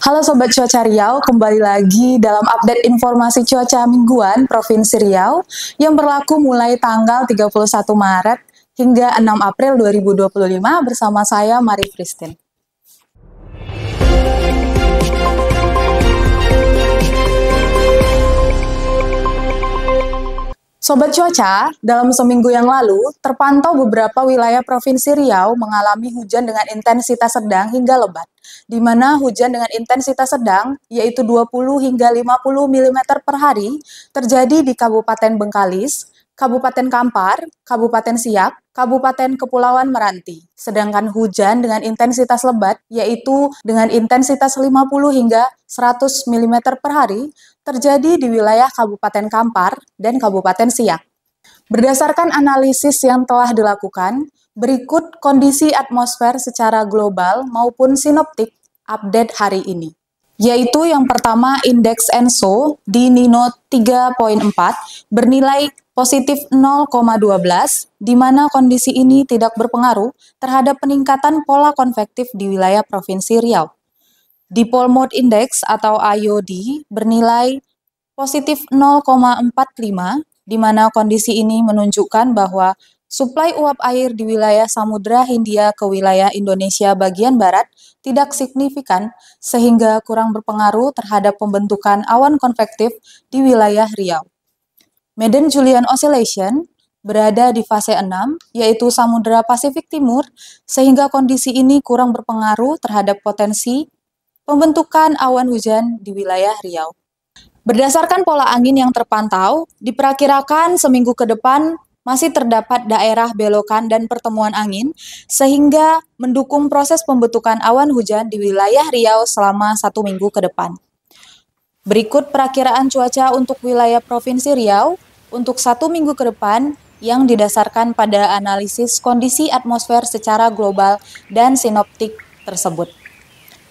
Halo Sobat Cuaca Riau, kembali lagi dalam update informasi cuaca mingguan Provinsi Riau yang berlaku mulai tanggal 31 Maret hingga 6 April 2025 bersama saya Mari Christine. Sobat Cuaca, dalam seminggu yang lalu, terpantau beberapa wilayah Provinsi Riau mengalami hujan dengan intensitas sedang hingga lebat, di mana hujan dengan intensitas sedang, yaitu 20 hingga 50 mm per hari, terjadi di Kabupaten Bengkalis, Kabupaten Kampar, Kabupaten Siak, Kabupaten Kepulauan Meranti. Sedangkan hujan dengan intensitas lebat, yaitu dengan intensitas 50 hingga 100 mm per hari, terjadi di wilayah Kabupaten Kampar dan Kabupaten Siak. Berdasarkan analisis yang telah dilakukan, berikut kondisi atmosfer secara global maupun sinoptik update hari ini. Yaitu yang pertama indeks ENSO di Nino 3.4 bernilai positif 0,12, di mana kondisi ini tidak berpengaruh terhadap peningkatan pola konvektif di wilayah Provinsi Riau. Dipole Mode Index atau IOD bernilai positif 0,45, di mana kondisi ini menunjukkan bahwa suplai uap air di wilayah Samudra Hindia ke wilayah Indonesia bagian barat tidak signifikan sehingga kurang berpengaruh terhadap pembentukan awan konvektif di wilayah Riau. Madden-Julian Oscillation berada di fase 6, yaitu Samudra Pasifik Timur, sehingga kondisi ini kurang berpengaruh terhadap potensi pembentukan awan hujan di wilayah Riau. Berdasarkan pola angin yang terpantau, diperkirakan seminggu ke depan masih terdapat daerah belokan dan pertemuan angin, sehingga mendukung proses pembentukan awan hujan di wilayah Riau selama 1 minggu ke depan. Berikut perakiraan cuaca untuk wilayah Provinsi Riau untuk 1 minggu ke depan yang didasarkan pada analisis kondisi atmosfer secara global dan sinoptik tersebut.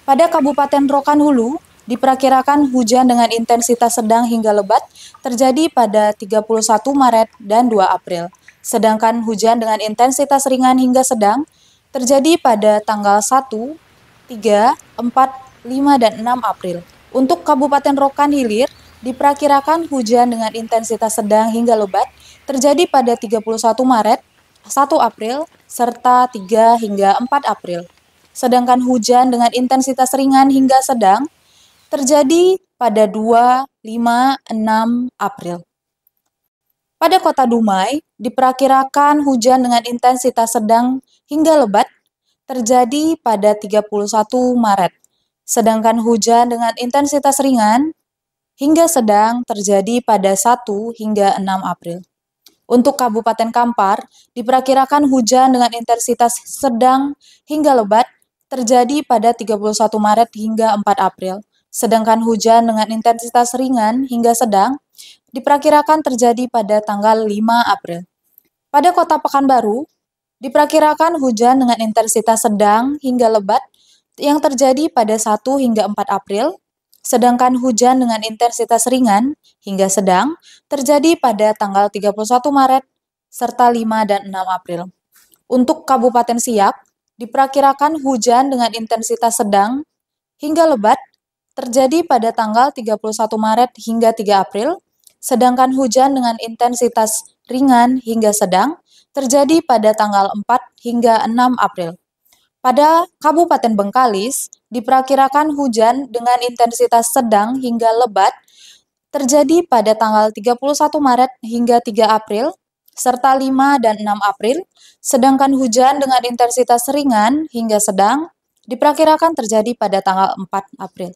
Pada Kabupaten Rokan Hulu, diperkirakan hujan dengan intensitas sedang hingga lebat terjadi pada 31 Maret dan 2 April. Sedangkan hujan dengan intensitas ringan hingga sedang terjadi pada tanggal 1, 3, 4, 5, dan 6 April. Untuk Kabupaten Rokan Hilir, diperkirakan hujan dengan intensitas sedang hingga lebat terjadi pada 31 Maret, 1 April, serta 3 hingga 4 April. Sedangkan hujan dengan intensitas ringan hingga sedang terjadi pada 2, 5, 6 April. Pada Kota Dumai, diperkirakan hujan dengan intensitas sedang hingga lebat terjadi pada 31 Maret. Sedangkan hujan dengan intensitas ringan hingga sedang terjadi pada 1 hingga 6 April. Untuk Kabupaten Kampar, diperkirakan hujan dengan intensitas sedang hingga lebat terjadi pada 31 Maret hingga 4 April. Sedangkan hujan dengan intensitas ringan hingga sedang diperkirakan terjadi pada tanggal 5 April. Pada Kota Pekanbaru, diperkirakan hujan dengan intensitas sedang hingga lebat yang terjadi pada 1 hingga 4 April, sedangkan hujan dengan intensitas ringan hingga sedang terjadi pada tanggal 31 Maret serta 5 dan 6 April. Untuk Kabupaten Siak, diperkirakan hujan dengan intensitas sedang hingga lebat terjadi pada tanggal 31 Maret hingga 3 April, sedangkan hujan dengan intensitas ringan hingga sedang terjadi pada tanggal 4 hingga 6 April. Pada Kabupaten Bengkalis, diperkirakan hujan dengan intensitas sedang hingga lebat terjadi pada tanggal 31 Maret hingga 3 April, serta 5 dan 6 April, sedangkan hujan dengan intensitas ringan hingga sedang diperkirakan terjadi pada tanggal 4 April.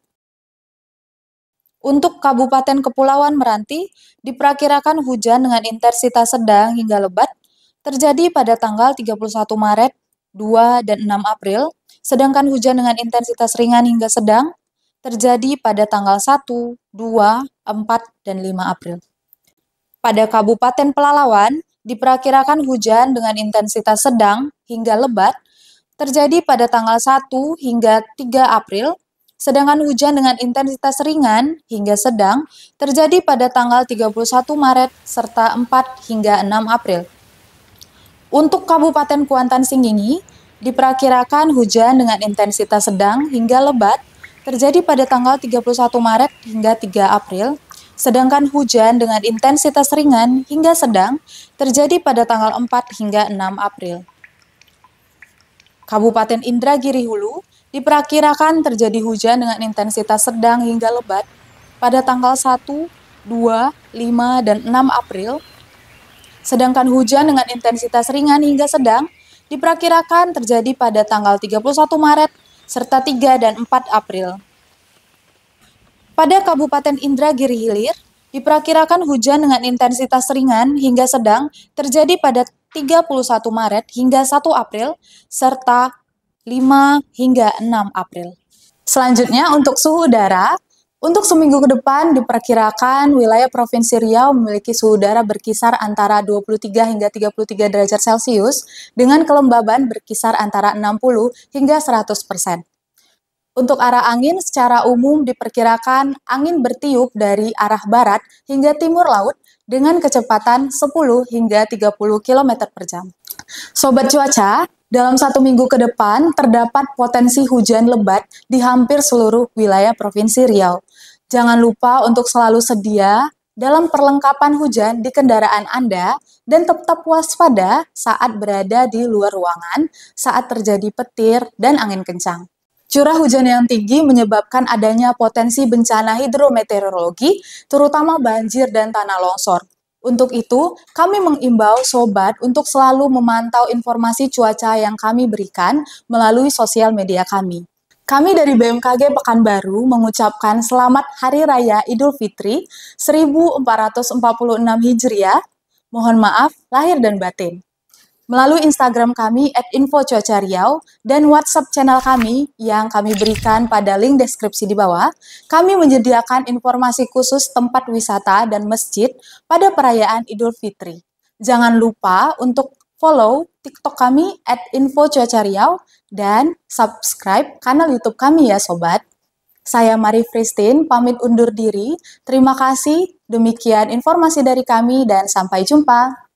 Untuk Kabupaten Kepulauan Meranti, diperkirakan hujan dengan intensitas sedang hingga lebat terjadi pada tanggal 31 Maret, 2 dan 6 April, sedangkan hujan dengan intensitas ringan hingga sedang terjadi pada tanggal 1, 2, 4, dan 5 April. Pada Kabupaten Pelalawan, diperkirakan hujan dengan intensitas sedang hingga lebat terjadi pada tanggal 1 hingga 3 April, sedangkan hujan dengan intensitas ringan hingga sedang terjadi pada tanggal 31 Maret serta 4 hingga 6 April. Untuk Kabupaten Kuantan Singingi, diperkirakan hujan dengan intensitas sedang hingga lebat terjadi pada tanggal 31 Maret hingga 3 April, sedangkan hujan dengan intensitas ringan hingga sedang terjadi pada tanggal 4 hingga 6 April. Kabupaten Indragiri Hulu diperkirakan terjadi hujan dengan intensitas sedang hingga lebat pada tanggal 1, 2, 5, dan 6 April, sedangkan hujan dengan intensitas ringan hingga sedang diperkirakan terjadi pada tanggal 31 Maret serta 3 dan 4 April. Pada Kabupaten Indragiri Hilir, diperkirakan hujan dengan intensitas ringan hingga sedang terjadi pada 31 Maret hingga 1 April, serta 5 hingga 6 April. Selanjutnya, untuk suhu udara, untuk seminggu ke depan diperkirakan wilayah Provinsi Riau memiliki suhu udara berkisar antara 23 hingga 33 derajat Celcius dengan kelembaban berkisar antara 60 hingga 100%. Untuk arah angin secara umum diperkirakan angin bertiup dari arah barat hingga timur laut dengan kecepatan 10 hingga 30 km per jam. Sobat cuaca, dalam 1 minggu ke depan terdapat potensi hujan lebat di hampir seluruh wilayah Provinsi Riau. Jangan lupa untuk selalu sedia dalam perlengkapan hujan di kendaraan Anda dan tetap waspada saat berada di luar ruangan saat terjadi petir dan angin kencang. Curah hujan yang tinggi menyebabkan adanya potensi bencana hidrometeorologi, terutama banjir dan tanah longsor. Untuk itu, kami mengimbau sobat untuk selalu memantau informasi cuaca yang kami berikan melalui sosial media kami. Kami dari BMKG Pekanbaru mengucapkan selamat Hari Raya Idul Fitri 1446 Hijriah. Mohon maaf lahir dan batin. Melalui Instagram kami @infocuacariau dan WhatsApp channel kami yang kami berikan pada link deskripsi di bawah, kami menyediakan informasi khusus tempat wisata dan masjid pada perayaan Idul Fitri. Jangan lupa untuk follow TikTok kami @infocuacariau dan subscribe kanal YouTube kami ya sobat. Saya Mari Christine pamit undur diri. Terima kasih. Demikian informasi dari kami dan sampai jumpa.